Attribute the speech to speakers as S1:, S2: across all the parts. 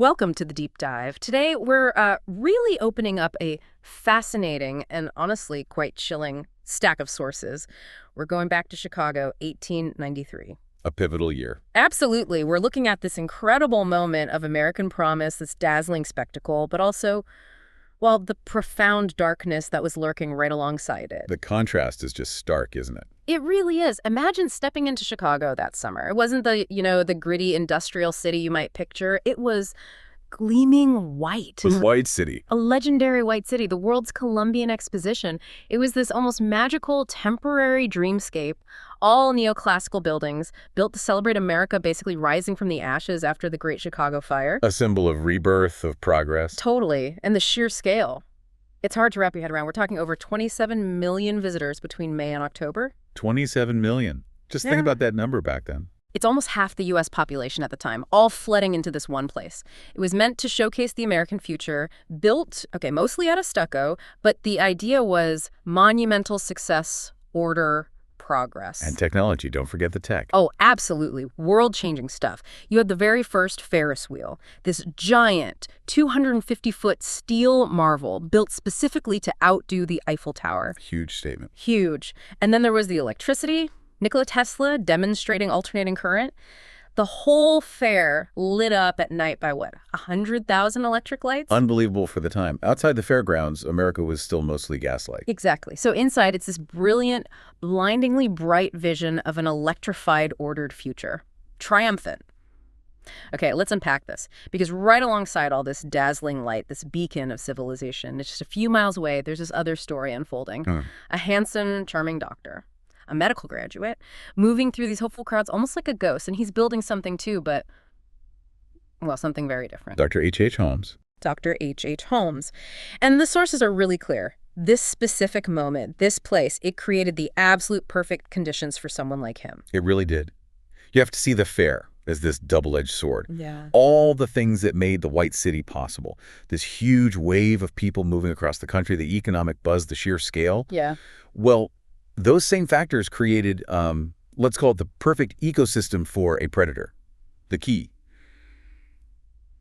S1: Welcome to the deep dive. Today, we're really opening up a fascinating and honestly quite chilling stack of sources. We're going back to Chicago, 1893.
S2: A pivotal year.
S1: Absolutely. We're looking at this incredible moment of American promise, this dazzling spectacle, but also, well, the profound darkness that was lurking right alongside it.
S2: The contrast is just stark, isn't it?
S1: It really is. Imagine stepping into Chicago that summer. It wasn't the gritty industrial city you might picture. It was gleaming white.
S2: It was White City.
S1: A legendary white city, the world's Columbian Exposition. It was this almost magical, temporary dreamscape, all neoclassical buildings, built to celebrate America basically rising from the ashes after the Great Chicago Fire.
S2: A symbol of rebirth, of progress.
S1: Totally. And the sheer scale. It's hard to wrap your head around. We're talking over 27 million visitors between May and October.
S2: 27 million. Just think about that number back then.
S1: It's almost half the U.S. population at the time, all flooding into this one place. It was meant to showcase the American future, built, mostly out of stucco, but the idea was monumental success, order, progress.
S2: And technology, don't forget the tech.
S1: Oh, absolutely. World-changing stuff. You had the very first Ferris wheel, this giant 250-foot steel marvel built specifically to outdo the Eiffel Tower.
S2: Huge statement.
S1: Huge. And then there was the electricity, Nikola Tesla demonstrating alternating current. The whole fair lit up at night by what, 100,000 electric lights?
S2: Unbelievable for the time. Outside the fairgrounds, America was still mostly gaslight.
S1: Exactly. So inside, it's this brilliant, blindingly bright vision of an electrified, ordered future. Triumphant. Okay, let's unpack this. Because right alongside all this dazzling light, this beacon of civilization, it's just a few miles away, there's this other story unfolding. A handsome, charming doctor, a medical graduate, moving through these hopeful crowds almost like a ghost. And he's building something too, but, well, something very different.
S2: Dr. H.H. Holmes.
S1: Dr. H.H. Holmes. And the sources are really clear. This specific moment, this place, it created the absolute perfect conditions for someone like him.
S2: It really did. You have to see the fair as this double-edged sword.
S1: Yeah.
S2: All the things that made the White City possible. This huge wave of people moving across the country, the economic buzz, the sheer scale.
S1: Yeah.
S2: Well, those same factors created, let's call it the perfect ecosystem for a predator. The key.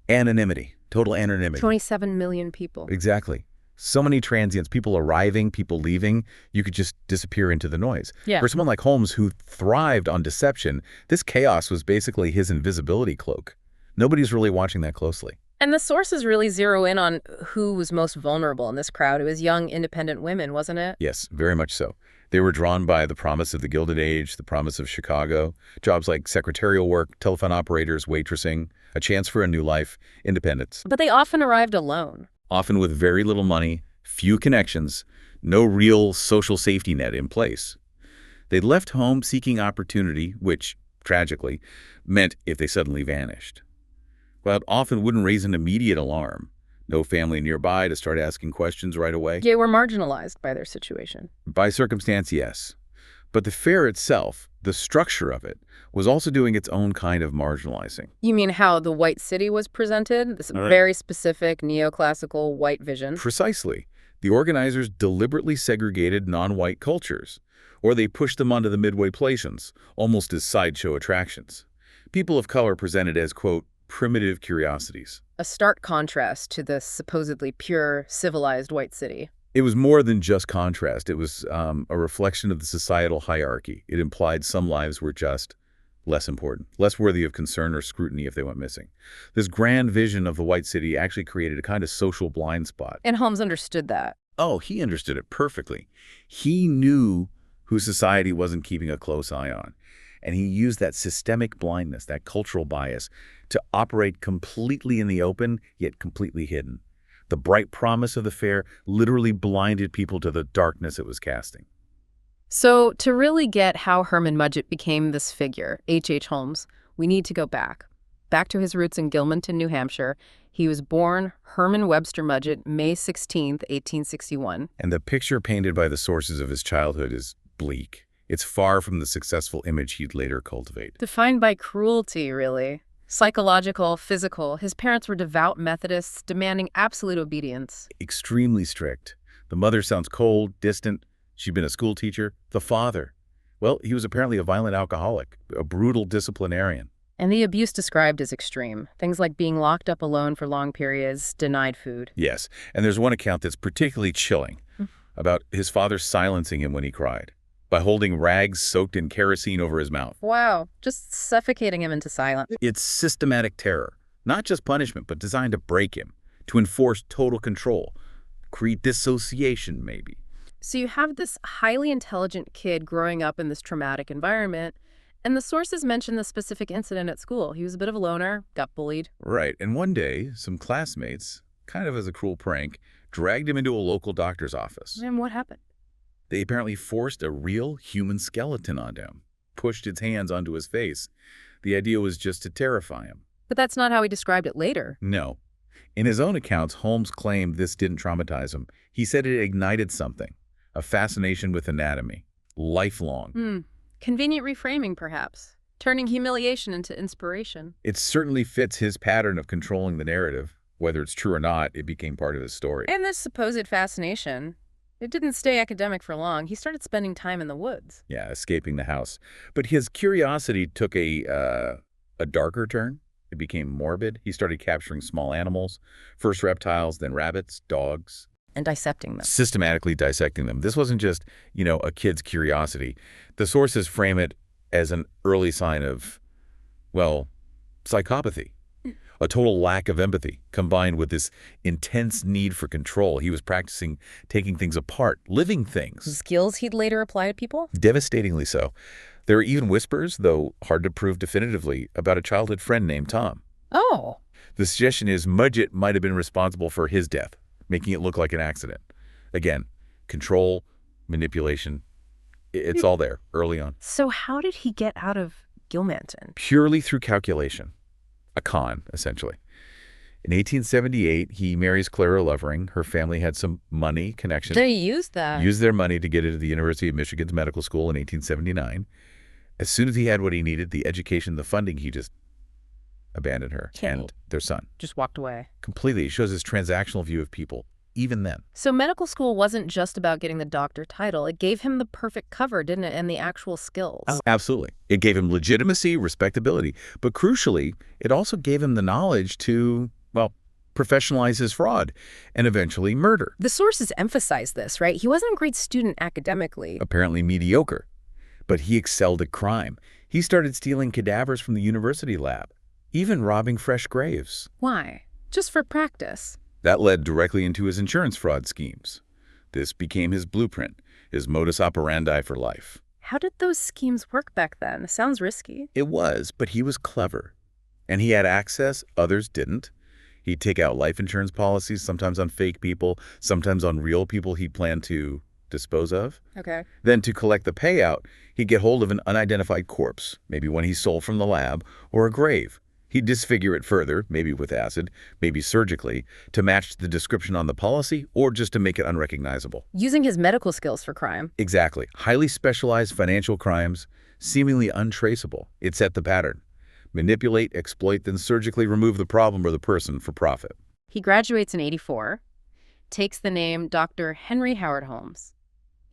S2: Anonymity. Total anonymity.
S1: 27 million people.
S2: Exactly. So many transients, people arriving, people leaving, you could just disappear into the noise.
S1: Yeah.
S2: For someone like Holmes, who thrived on deception, this chaos was basically his invisibility cloak. Nobody's really watching that closely.
S1: And the sources really zero in on who was most vulnerable in this crowd. It was young, independent women, wasn't it?
S2: Yes, very much so. They were drawn by the promise of the Gilded Age, the promise of Chicago, jobs like secretarial work, telephone operators, waitressing, a chance for a new life, independence.
S1: But they often arrived alone.
S2: Often with very little money, few connections, no real social safety net in place. They left home seeking opportunity, which, tragically, meant if they suddenly vanished. Well, it often wouldn't raise an immediate alarm. No family nearby to start asking questions right away.
S1: They were marginalized by their situation.
S2: By circumstance, yes. But the fair itself, the structure of it, was also doing its own kind of marginalizing.
S1: You mean how the White City was presented? This very specific neoclassical white vision?
S2: Precisely. The organizers deliberately segregated non-white cultures, or they pushed them onto the midway places, almost as sideshow attractions. People of color presented as, quote, primitive curiosities.
S1: A stark contrast to the supposedly pure, civilized White City.
S2: It was more than just contrast. It was a reflection of the societal hierarchy. It implied some lives were just less important, less worthy of concern or scrutiny if they went missing. This grand vision of the White City actually created a kind of social blind spot.
S1: And Holmes understood that.
S2: Oh, he understood it perfectly. He knew who society wasn't keeping a close eye on. And he used that systemic blindness, that cultural bias, to operate completely in the open, yet completely hidden. The bright promise of the fair literally blinded people to the darkness it was casting.
S1: So to really get how Herman Mudgett became this figure, H.H. Holmes, we need to go back to his roots in Gilmanton, New Hampshire. He was born Herman Webster Mudgett, May 16th, 1861.
S2: And the picture painted by the sources of his childhood is bleak. It's far from the successful image he'd later cultivate.
S1: Defined by cruelty, really. Psychological, physical. His parents were devout Methodists, demanding absolute obedience.
S2: Extremely strict. The mother sounds cold, distant. She'd been a school teacher. The father, well, he was apparently a violent alcoholic, a brutal disciplinarian.
S1: And the abuse described is extreme. Things like being locked up alone for long periods, denied food.
S2: Yes, and there's one account that's particularly chilling about his father silencing him when he cried by holding rags soaked in kerosene over his mouth.
S1: Wow, just suffocating him into silence.
S2: It's systematic terror, not just punishment, but designed to break him, to enforce total control, create dissociation maybe.
S1: So you have this highly intelligent kid growing up in this traumatic environment, and the sources mention the specific incident at school. He was a bit of a loner, got bullied.
S2: Right, and one day, some classmates, kind of as a cruel prank, dragged him into a local doctor's office.
S1: And what happened?
S2: They apparently forced a real human skeleton onto him, pushed its hands onto his face. The idea was just to terrify him.
S1: But that's not how he described it later.
S2: No. In his own accounts, Holmes claimed this didn't traumatize him. He said it ignited something, a fascination with anatomy, lifelong.
S1: Convenient reframing, perhaps, turning humiliation into inspiration.
S2: It certainly fits his pattern of controlling the narrative. Whether it's true or not, it became part of his story.
S1: And this supposed fascination, it didn't stay academic for long. He started spending time in the woods.
S2: Yeah, escaping the house. But his curiosity took a darker turn. It became morbid. He started capturing small animals, first reptiles, then rabbits, dogs.
S1: And dissecting them.
S2: Systematically dissecting them. This wasn't just, a kid's curiosity. The sources frame it as an early sign of, psychopathy. A total lack of empathy, combined with this intense need for control. He was practicing taking things apart, living things.
S1: Skills he'd later apply to people?
S2: Devastatingly so. There are even whispers, though hard to prove definitively, about a childhood friend named Tom.
S1: Oh.
S2: The suggestion is Mudgett might have been responsible for his death, making it look like an accident. Again, control, manipulation, it's all there early on.
S1: So how did he get out of 𝐃𝐿?
S2: Purely through calculation. A con, essentially. In 1878, he marries Clara Lovering. Her family had some money connection.
S1: They used that.
S2: Used their money to get into the University of Michigan's medical school in 1879. As soon as he had what he needed, the education, the funding, he just abandoned her and their son.
S1: Just walked away.
S2: Completely. It shows his transactional view of people, even then.
S1: So medical school wasn't just about getting the doctor title. It gave him the perfect cover, didn't it? And the actual skills.
S2: Oh, absolutely. It gave him legitimacy, respectability. But crucially, it also gave him the knowledge to, professionalize his fraud and eventually murder.
S1: The sources emphasize this, right? He wasn't a great student academically.
S2: Apparently mediocre. But he excelled at crime. He started stealing cadavers from the university lab, even robbing fresh graves.
S1: Why? Just for practice.
S2: That led directly into his insurance fraud schemes. This became his blueprint, his modus operandi for life.
S1: How did those schemes work back then? Sounds risky.
S2: It was, but he was clever. And he had access others didn't. He'd take out life insurance policies, sometimes on fake people, sometimes on real people he planned to dispose of.
S1: Okay.
S2: Then to collect the payout, he'd get hold of an unidentified corpse, maybe one he stole from the lab, or a grave. He'd disfigure it further, maybe with acid, maybe surgically, to match the description on the policy or just to make it unrecognizable.
S1: Using his medical skills for crime.
S2: Exactly. Highly specialized financial crimes, seemingly untraceable. It set the pattern. Manipulate, exploit, then surgically remove the problem or the person for profit.
S1: He graduates in '84, takes the name Dr. Henry Howard Holmes,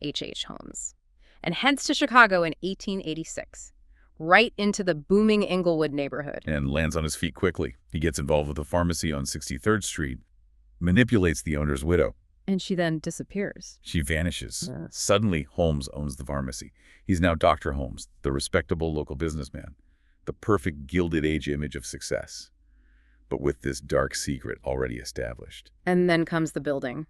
S1: H.H. Holmes, and heads to Chicago in 1886. Right into the booming Englewood neighborhood.
S2: And lands on his feet quickly. He gets involved with a pharmacy on 63rd Street, manipulates the owner's widow.
S1: And she then disappears.
S2: She vanishes. Suddenly, Holmes owns the pharmacy. He's now Dr. Holmes, the respectable local businessman, the perfect Gilded Age image of success, but with this dark secret already established.
S1: And then comes the building.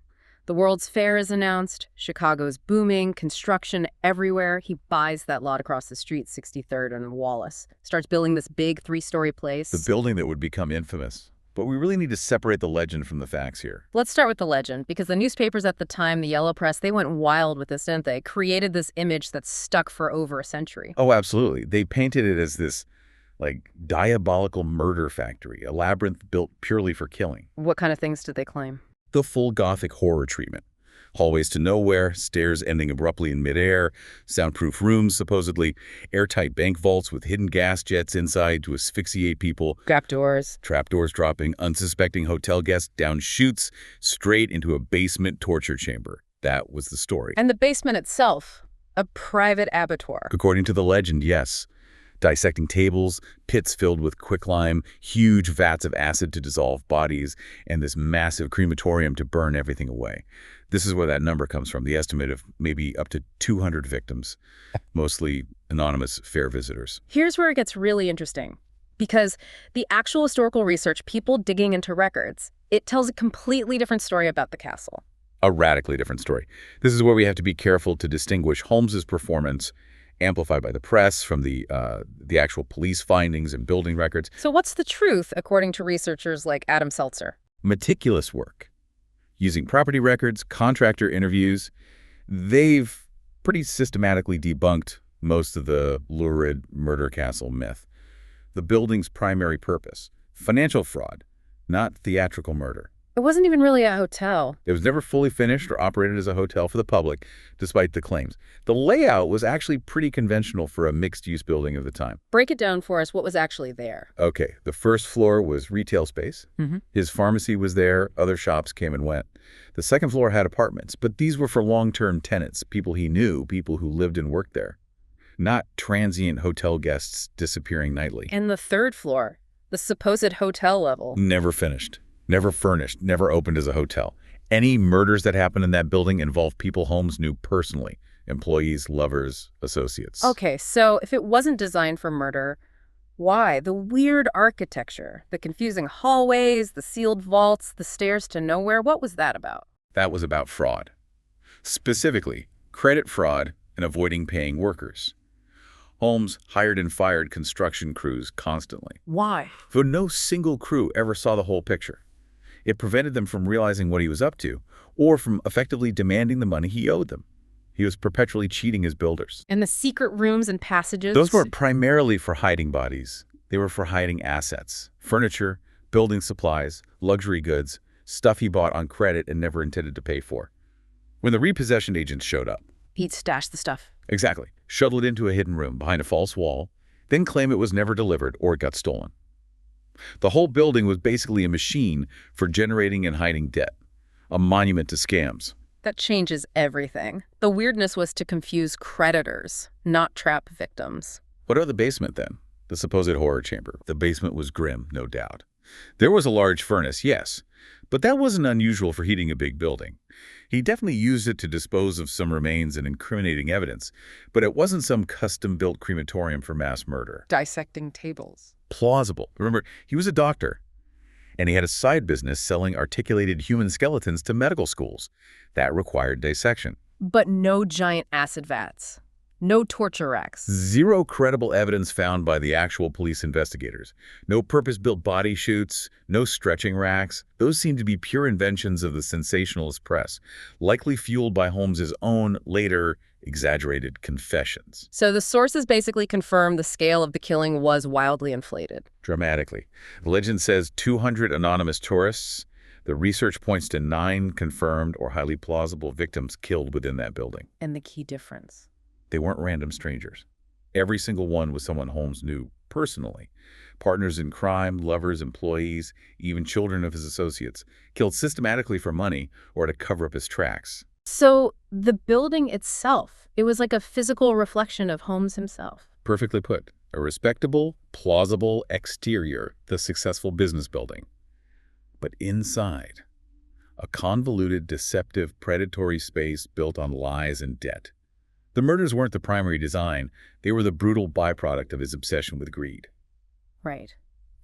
S1: The World's Fair is announced. Chicago's booming, construction everywhere. He buys that lot across the street, 63rd and Wallace. Starts building this big 3-story place.
S2: The building that would become infamous. But we really need to separate the legend from the facts here.
S1: Let's start with the legend, because the newspapers at the time, the yellow press, they went wild with this, didn't they? Created this image that's stuck for over a century.
S2: Oh, absolutely. They painted it as this, diabolical murder factory, a labyrinth built purely for killing.
S1: What kind of things did they claim?
S2: The full Gothic horror treatment. Hallways to nowhere, stairs ending abruptly in midair, soundproof rooms, supposedly, airtight bank vaults with hidden gas jets inside to asphyxiate people.
S1: Trapdoors.
S2: Trapdoors dropping unsuspecting hotel guests down chutes straight into a basement torture chamber. That was the story.
S1: And the basement itself, a private abattoir.
S2: According to the legend, yes. dissecting tables, pits filled with quicklime, huge vats of acid to dissolve bodies, and this massive crematorium to burn everything away. This is where that number comes from, the estimate of maybe up to 200 victims, mostly anonymous fair visitors.
S1: Here's where it gets really interesting, because the actual historical research, people digging into records, it tells a completely different story about the castle.
S2: A radically different story. This is where we have to be careful to distinguish Holmes's performance, amplified by the press, from the actual police findings and building records.
S1: So what's the truth, according to researchers like Adam Seltzer?
S2: Meticulous work. Using property records, contractor interviews, they've pretty systematically debunked most of the lurid murder castle myth. The building's primary purpose, financial fraud, not theatrical murder.
S1: It wasn't even really a hotel.
S2: It was never fully finished or operated as a hotel for the public, despite the claims. The layout was actually pretty conventional for a mixed-use building of the time.
S1: Break it down for us. What was actually there?
S2: Okay, the first floor was retail space. His pharmacy was there. Other shops came and went. The second floor had apartments, but these were for long-term tenants, people he knew, people who lived and worked there, not transient hotel guests disappearing nightly.
S1: And the third floor, the supposed hotel level.
S2: Never finished. Never furnished, never opened as a hotel. Any murders that happened in that building involved people Holmes knew personally, employees, lovers, associates.
S1: Okay, so if it wasn't designed for murder, why? The weird architecture, the confusing hallways, the sealed vaults, the stairs to nowhere, what was that about?
S2: That was about fraud. Specifically, credit fraud and avoiding paying workers. Holmes hired and fired construction crews constantly.
S1: Why?
S2: For no single crew ever saw the whole picture. It prevented them from realizing what he was up to, or from effectively demanding the money he owed them. He was perpetually cheating his builders.
S1: And the secret rooms and passages?
S2: Those weren't primarily for hiding bodies. They were for hiding assets, furniture, building supplies, luxury goods, stuff he bought on credit and never intended to pay for. When the repossession agents showed up,
S1: he'd stash the stuff.
S2: Exactly. Shuttle it into a hidden room behind a false wall, then claim it was never delivered or it got stolen. The whole building was basically a machine for generating and hiding debt, a monument to scams.
S1: That changes everything. The weirdness was to confuse creditors, not trap victims.
S2: What about the basement then? The supposed horror chamber. The basement was grim, no doubt. There was a large furnace, yes, but that wasn't unusual for heating a big building. He definitely used it to dispose of some remains and incriminating evidence, but it wasn't some custom-built crematorium for mass murder.
S1: Dissecting tables.
S2: Plausible. Remember, he was a doctor, and he had a side business selling articulated human skeletons to medical schools. That required dissection.
S1: But no giant acid vats. No torture racks.
S2: Zero credible evidence found by the actual police investigators. No purpose-built body chutes, no stretching racks. Those seem to be pure inventions of the sensationalist press, likely fueled by Holmes's own, later, exaggerated confessions.
S1: So the sources basically confirm the scale of the killing was wildly inflated.
S2: Dramatically. The legend says 200 anonymous tourists. The research points to 9 confirmed or highly plausible victims killed within that building.
S1: And the key difference?
S2: They weren't random strangers. Every single one was someone Holmes knew personally. Partners in crime, lovers, employees, even children of his associates, killed systematically for money or to cover up his tracks.
S1: So the building itself, it was like a physical reflection of Holmes himself.
S2: Perfectly put. A respectable, plausible exterior, the successful business building. But inside, a convoluted, deceptive, predatory space built on lies and debt. The murders weren't the primary design. They were the brutal byproduct of his obsession with greed.
S1: Right.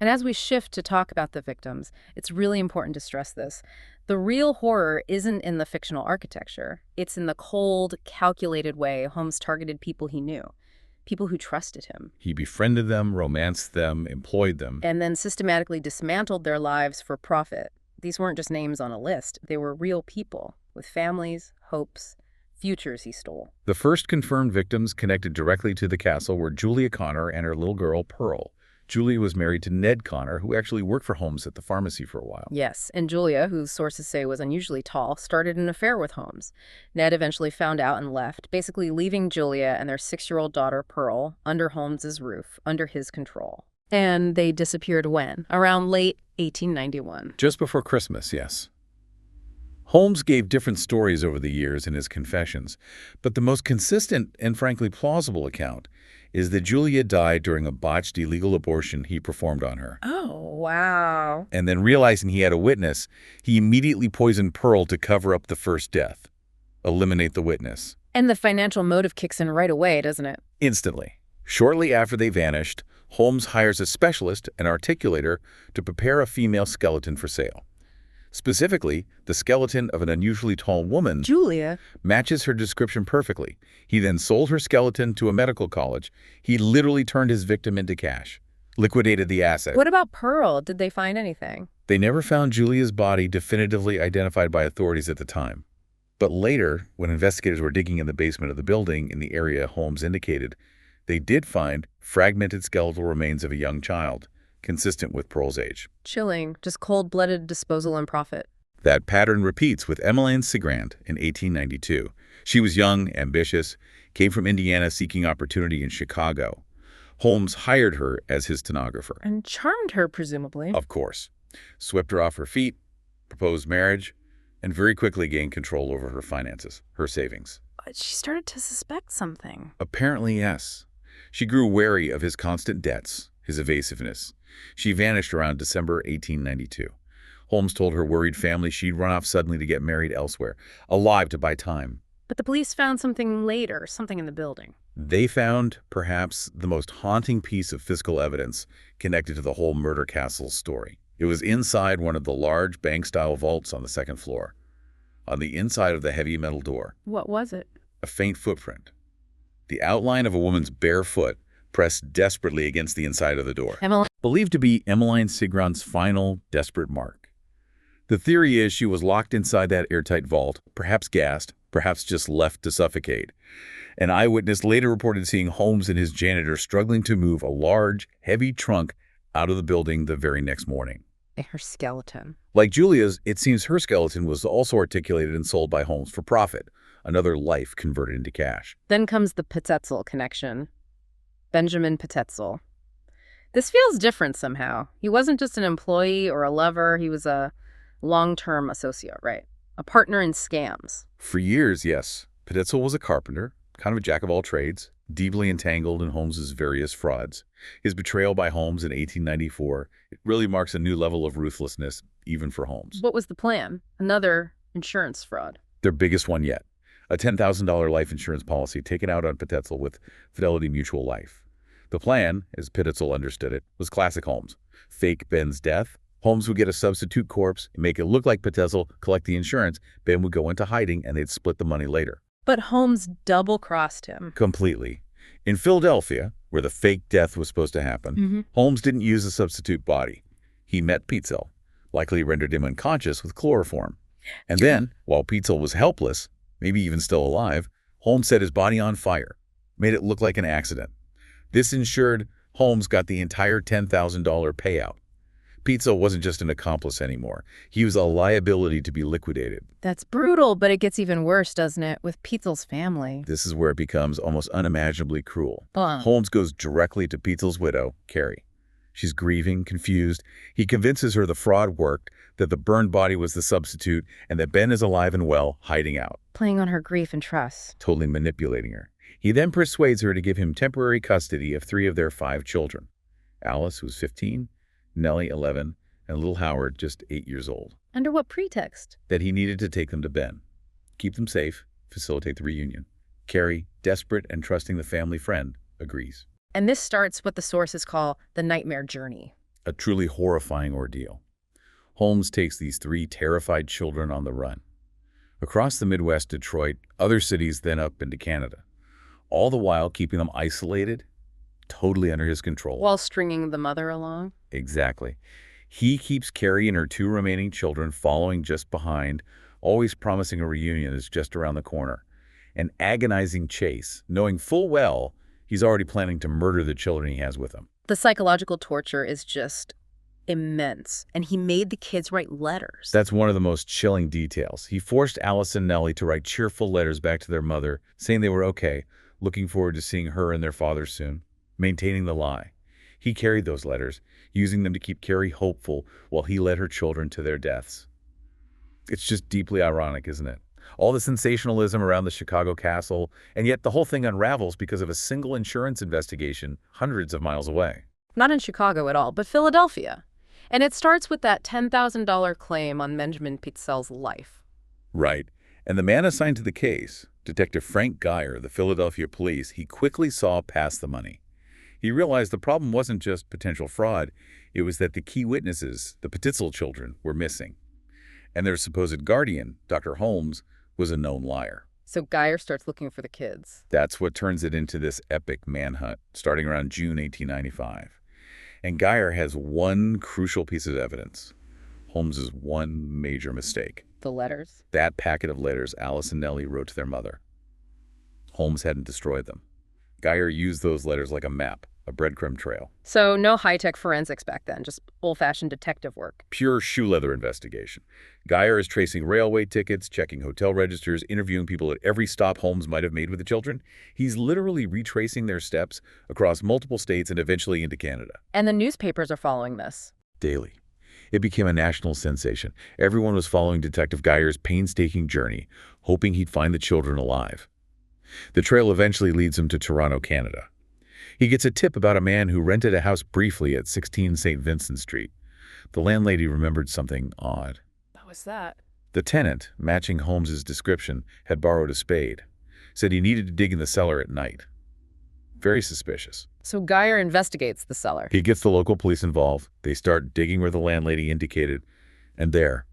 S1: And as we shift to talk about the victims, it's really important to stress this. The real horror isn't in the fictional architecture. It's in the cold, calculated way Holmes targeted people he knew, people who trusted him.
S2: He befriended them, romanced them, employed them.
S1: And then systematically dismantled their lives for profit. These weren't just names on a list. They were real people with families, hopes, futures he stole.
S2: The first confirmed victims connected directly to the castle were Julia Connor and her little girl, Pearl. Julia was married to Ned Connor, who actually worked for Holmes at the pharmacy for a while.
S1: Yes, and Julia, whose sources say was unusually tall, started an affair with Holmes. Ned eventually found out and left, basically leaving Julia and their 6-year-old daughter, Pearl, under Holmes's roof, under his control. And they disappeared when? Around late 1891.
S2: Just before Christmas, yes. Holmes gave different stories over the years in his confessions, but the most consistent and frankly plausible account is that Julia died during a botched illegal abortion he performed on her.
S1: Oh, wow.
S2: And then realizing he had a witness, he immediately poisoned Pearl to cover up the first death. Eliminate the witness.
S1: And the financial motive kicks in right away, doesn't it?
S2: Instantly. Shortly after they vanished, Holmes hires a specialist, an articulator, to prepare a female skeleton for sale. Specifically, the skeleton of an unusually tall woman
S1: Julia
S2: matches her description perfectly. He then sold her skeleton to a medical college. He literally turned his victim into cash, liquidated the asset.
S1: What about Pearl? Did they find anything?
S2: They never found Julia's body definitively identified by authorities at the time. But later, when investigators were digging in the basement of the building in the area Holmes indicated, they did find fragmented skeletal remains of a young child, consistent with Pearl's age.
S1: Chilling. Just cold-blooded disposal and profit.
S2: That pattern repeats with Emmeline Cigrand in 1892. She was young, ambitious, came from Indiana seeking opportunity in Chicago. Holmes hired her as his stenographer.
S1: And charmed her, presumably.
S2: Of course. Swept her off her feet, proposed marriage, and very quickly gained control over her finances, her savings.
S1: But she started to suspect something.
S2: Apparently, yes. She grew wary of his constant debts, his evasiveness. She vanished around December 1892. Holmes told her worried family she'd run off suddenly to get married elsewhere, alive to buy time.
S1: But the police found something later, something in the building.
S2: They found, perhaps, the most haunting piece of physical evidence connected to the whole murder castle story. It was inside one of the large bank-style vaults on the second floor. On the inside of the heavy metal door,
S1: What was it?
S2: a faint footprint. The outline of a woman's bare foot pressed desperately against the inside of the door.
S1: Emily.
S2: Believed to be Emmeline Cigrand's final, desperate mark. The theory is she was locked inside that airtight vault, perhaps gassed, perhaps just left to suffocate. An eyewitness later reported seeing Holmes and his janitor struggling to move a large, heavy trunk out of the building the very next morning.
S1: Her skeleton.
S2: Like Julia's, it seems her skeleton was also articulated and sold by Holmes for profit, another life converted into cash.
S1: Then comes the Pitezels connection. Benjamin Pitezels. This feels different somehow. He wasn't just an employee or a lover. He was a long-term associate, right? A partner in scams.
S2: For years, yes. Pitezels was a carpenter, kind of a jack of all trades, deeply entangled in Holmes's various frauds. His betrayal by Holmes in 1894, it really marks a new level of ruthlessness, even for Holmes.
S1: What was the plan? Another insurance fraud.
S2: Their biggest one yet. A $10,000 life insurance policy taken out on Pitezels with Fidelity Mutual Life. The plan, as Pitezels understood it, was classic Holmes. Fake Ben's death. Holmes would get a substitute corpse, make it look like Pitezels, collect the insurance. Ben would go into hiding, and they'd split the money later.
S1: But Holmes double-crossed him.
S2: Completely. In Philadelphia, where the fake death was supposed to happen, Holmes didn't use a substitute body. He met Pitezels, likely rendered him unconscious with chloroform. And then, while Pitezels was helpless, maybe even still alive, Holmes set his body on fire, made it look like an accident. This ensured Holmes got the entire $10,000 payout. Pitezels wasn't just an accomplice anymore. He was a liability to be liquidated.
S1: That's brutal, but it gets even worse, doesn't it, with Pitezels' family?
S2: This is where it becomes almost unimaginably cruel.
S1: Huh.
S2: Holmes goes directly to Pitezels' widow, Carrie. She's grieving, confused. He convinces her the fraud worked, that the burned body was the substitute, and that Ben is alive and well, hiding out.
S1: Playing on her grief and trust.
S2: Totally manipulating her. He then persuades her to give him temporary custody of 3 of their 5 children. Alice, who's 15, Nellie, 11, and little Howard, just 8 years old.
S1: Under what pretext?
S2: That he needed to take them to Ben. Keep them safe, facilitate the reunion. Carrie, desperate and trusting the family friend, agrees.
S1: And this starts what the sources call the nightmare journey.
S2: A truly horrifying ordeal. Holmes takes these 3 terrified children on the run. Across the Midwest, Detroit, other cities, then up into Canada. All the while keeping them isolated, totally under his control.
S1: While stringing the mother along?
S2: Exactly. He keeps Carrie and her 2 remaining children following just behind, always promising a reunion is just around the corner. An agonizing chase, knowing full well he's already planning to murder the children he has with him.
S1: The psychological torture is just immense, and he made the kids write letters.
S2: That's one of the most chilling details. He forced Alice and Nellie to write cheerful letters back to their mother, saying they were okay, looking forward to seeing her and their father soon, maintaining the lie. He carried those letters, using them to keep Carrie hopeful while he led her children to their deaths. It's just deeply ironic, isn't it? All the sensationalism around the Chicago castle, and yet the whole thing unravels because of a single insurance investigation hundreds of miles away.
S1: Not in Chicago at all, but Philadelphia. And it starts with that $10,000 claim on Benjamin Pitezels' life.
S2: Right. And the man assigned to the case, Detective Frank Geyer, the Philadelphia police, he quickly saw past the money. He realized the problem wasn't just potential fraud, it was that the key witnesses, the Pitezels children, were missing. And their supposed guardian, Dr. Holmes, was a known liar.
S1: So Geyer starts looking for the kids.
S2: That's what turns it into this epic manhunt, starting around June 1895. And Geyer has one crucial piece of evidence. Holmes's one major mistake.
S1: The letters?
S2: That packet of letters Alice and Nellie wrote to their mother. Holmes hadn't destroyed them. Geyer used those letters like a map, a breadcrumb trail.
S1: So no high-tech forensics back then, just old-fashioned detective work.
S2: Pure shoe leather investigation. Geyer is tracing railway tickets, checking hotel registers, interviewing people at every stop Holmes might have made with the children. He's literally retracing their steps across multiple states and eventually into Canada.
S1: And the newspapers are following this.
S2: Daily. It became a national sensation. Everyone was following Detective Geyer's painstaking journey, hoping he'd find the children alive. The trail eventually leads him to Toronto, Canada. He gets a tip about a man who rented a house briefly at 16 St. Vincent Street. The landlady remembered something odd.
S1: What was that?
S2: The tenant, matching Holmes's description, had borrowed a spade. Said he needed to dig in the cellar at night. Very suspicious.
S1: So Geyer investigates the cellar.
S2: He gets the local police involved. They start digging where the landlady indicated. And there,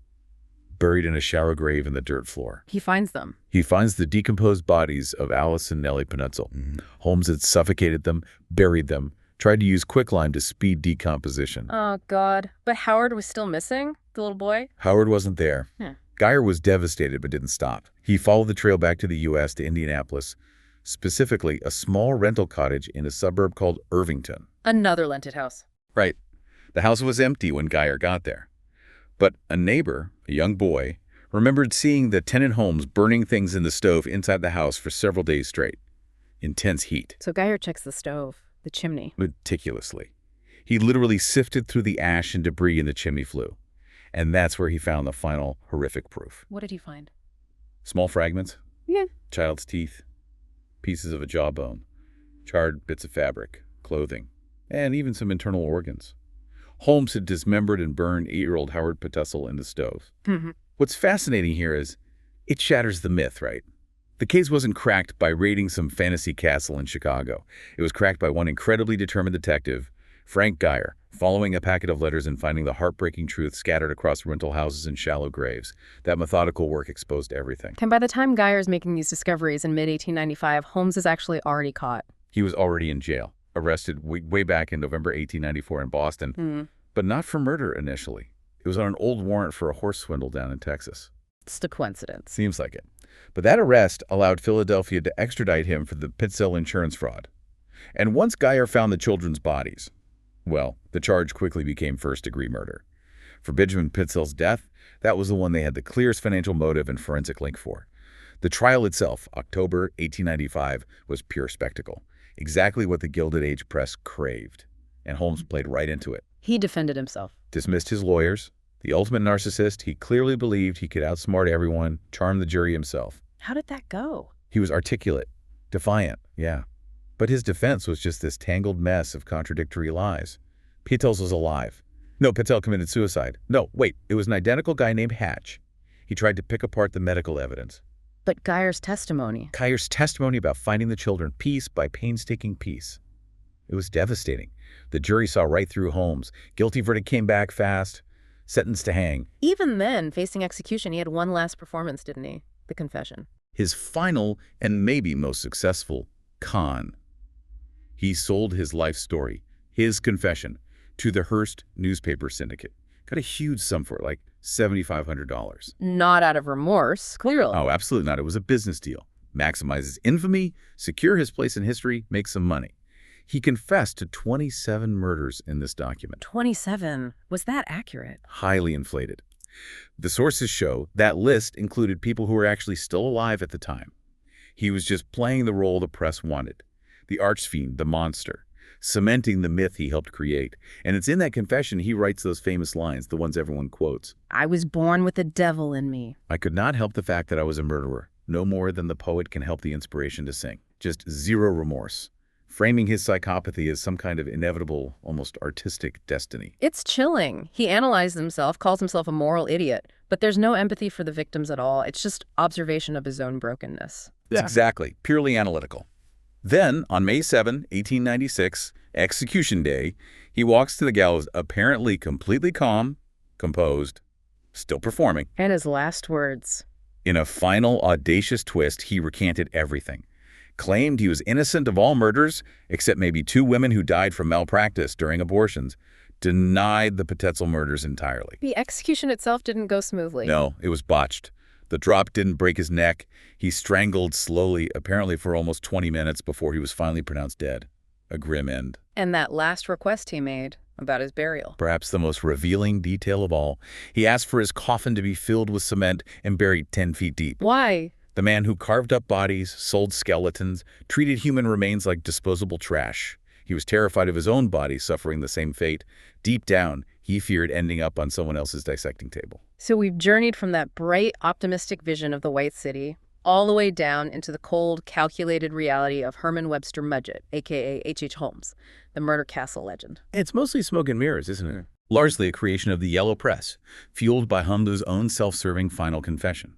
S2: buried in a shallow grave in the dirt floor.
S1: He finds them.
S2: He finds the decomposed bodies of Alice and Nellie Pitezels. Holmes had suffocated them, buried them, tried to use quicklime to speed decomposition.
S1: Oh, God. But Howard was still missing? The little boy?
S2: Howard wasn't there. Geyer was devastated but didn't stop. He followed the trail back to the U.S. to Indianapolis, specifically a small rental cottage in a suburb called Irvington.
S1: Another rented house.
S2: Right. The house was empty when Geyer got there. But a neighbor, a young boy, remembered seeing the tenant Holmes burning things in the stove inside the house for several days straight. Intense heat.
S1: So Geyer checks the stove, the chimney.
S2: Meticulously. He literally sifted through the ash and debris in the chimney flue. And that's where he found the final horrific proof.
S1: What did he find?
S2: Small fragments.
S1: Yeah.
S2: Child's teeth. Pieces of a jawbone. Charred bits of fabric. Clothing. And even some internal organs. Holmes had dismembered and burned 8-year-old Howard Pitezels in the stove. What's fascinating here is it shatters the myth, right? The case wasn't cracked by raiding some fantasy castle in Chicago. It was cracked by one incredibly determined detective, Frank Geyer, following a packet of letters and finding the heartbreaking truth scattered across rental houses and shallow graves. That methodical work exposed everything.
S1: And by the time Geyer's making these discoveries in mid-1895, Holmes is actually already caught.
S2: He was already in jail, arrested way back in November 1894 in Boston, but not for murder initially. It was on an old warrant for a horse swindle down in Texas.
S1: Just a coincidence.
S2: Seems like it. But that arrest allowed Philadelphia to extradite him for the Pitezels insurance fraud. And once Geyer found the children's bodies, well, the charge quickly became first-degree murder. For Benjamin Pitezels' death, that was the one they had the clearest financial motive and forensic link for. The trial itself, October 1895, was pure spectacle. Exactly what the Gilded Age press craved. And Holmes played right into it.
S1: He defended himself.
S2: Dismissed his lawyers. The ultimate narcissist, he clearly believed he could outsmart everyone, charm the jury himself.
S1: How did that go?
S2: He was articulate, defiant, yeah. But his defense was just this tangled mess of contradictory lies. Pitezels was alive. No, Pitezels committed suicide. No, wait, it was an identical guy named Hatch. He tried to pick apart the medical evidence.
S1: But Geyer's testimony.
S2: Geyer's testimony about finding the children piece by painstaking piece. It was devastating. The jury saw right through Holmes. Guilty verdict came back fast. Sentenced to hang.
S1: Even then, facing execution, he had one last performance, didn't he? The confession.
S2: His final and maybe most successful con. He sold his life story, his confession, to the Hearst newspaper syndicate. Got a huge sum for it, like $7,500.
S1: Not out of remorse, clearly.
S2: Oh, absolutely not. It was a business deal. Maximize his infamy, secure his place in history, make some money. He confessed to 27 murders in this document.
S1: 27? Was that accurate?
S2: Highly inflated. The sources show that list included people who were actually still alive at the time. He was just playing the role the press wanted. The archfiend, the monster. cementing the myth he helped create. And it's in that confession he writes those famous lines, the ones everyone quotes.
S1: I was born with the devil in me.
S2: I could not help the fact that I was a murderer, no more than the poet can help the inspiration to sing. Just zero remorse, framing his psychopathy as some kind of inevitable, almost artistic destiny.
S1: It's chilling. He analyzes himself, calls himself a moral idiot, but there's no empathy for the victims at all. It's just observation of his own brokenness.
S2: Exactly, purely analytical. Then, on May 7, 1896, execution day, he walks to the gallows apparently completely calm, composed, still performing.
S1: And his last words.
S2: In a final, audacious twist, he recanted everything. Claimed he was innocent of all murders, except maybe 2 women who died from malpractice during abortions. Denied the Pitezels murders entirely.
S1: The execution itself didn't go smoothly.
S2: No, it was botched. The drop didn't break his neck. He strangled slowly, apparently for almost 20 minutes before he was finally pronounced dead. A grim end.
S1: And that last request he made about his burial.
S2: Perhaps the most revealing detail of all. He asked for his coffin to be filled with cement and buried 10 feet deep.
S1: Why?
S2: The man who carved up bodies, sold skeletons, treated human remains like disposable trash. He was terrified of his own body suffering the same fate. Deep down, he feared ending up on someone else's dissecting table.
S1: So we've journeyed from that bright, optimistic vision of the White City all the way down into the cold, calculated reality of Herman Webster Mudgett, a.k.a. H.H. Holmes, the murder castle legend.
S2: It's mostly smoke and mirrors, isn't it? Largely a creation of the yellow press, fueled by Holmes' own self-serving final confession.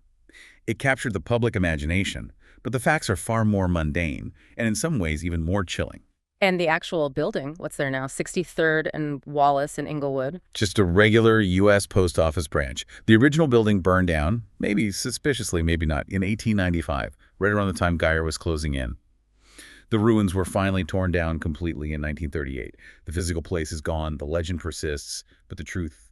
S2: It captured the public imagination, but the facts are far more mundane, and in some ways even more chilling.
S1: And the actual building, what's there now, 63rd and Wallace in Inglewood?
S2: Just a regular U.S. Post Office branch. The original building burned down, maybe suspiciously, maybe not, in 1895, right around the time Geyer was closing in. The ruins were finally torn down completely in 1938. The physical place is gone, the legend persists, but the truth,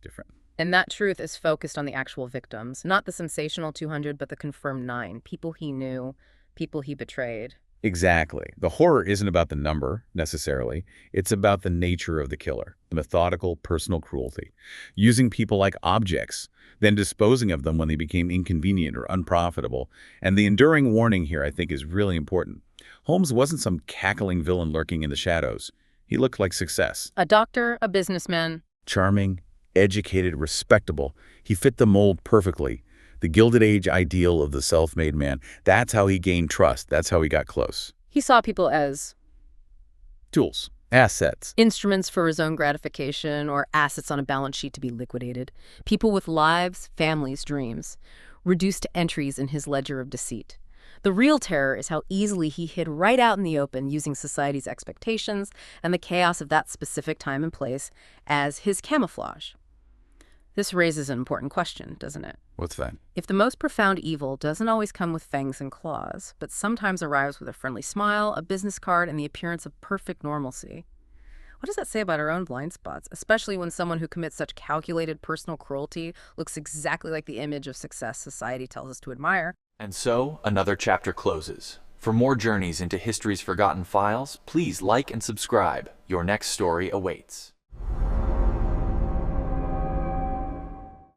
S2: different.
S1: And that truth is focused on the actual victims, not the sensational 200, but the confirmed 9, people he knew, people he betrayed.
S2: Exactly. The horror isn't about the number, necessarily. It's about the nature of the killer, the methodical, personal cruelty, using people like objects, then disposing of them when they became inconvenient or unprofitable. And the enduring warning here, I think, is really important. Holmes wasn't some cackling villain lurking in the shadows. He looked like success.
S1: A doctor, a businessman.
S2: Charming, educated, respectable. He fit the mold perfectly. The Gilded Age ideal of the self-made man. That's how he gained trust. That's how he got close.
S1: He saw people as
S2: Tools. Assets.
S1: instruments for his own gratification or assets on a balance sheet to be liquidated. People with lives, families, dreams, reduced to entries in his ledger of deceit. The real terror is how easily he hid right out in the open using society's expectations and the chaos of that specific time and place as his camouflage. This raises an important question, doesn't it?
S2: What's that?
S1: If the most profound evil doesn't always come with fangs and claws, but sometimes arrives with a friendly smile, a business card, and the appearance of perfect normalcy, what does that say about our own blind spots, especially when someone who commits such calculated personal cruelty looks exactly like the image of success society tells us to admire?
S3: And so, another chapter closes. For more journeys into history's forgotten files, please like and subscribe. Your next story awaits.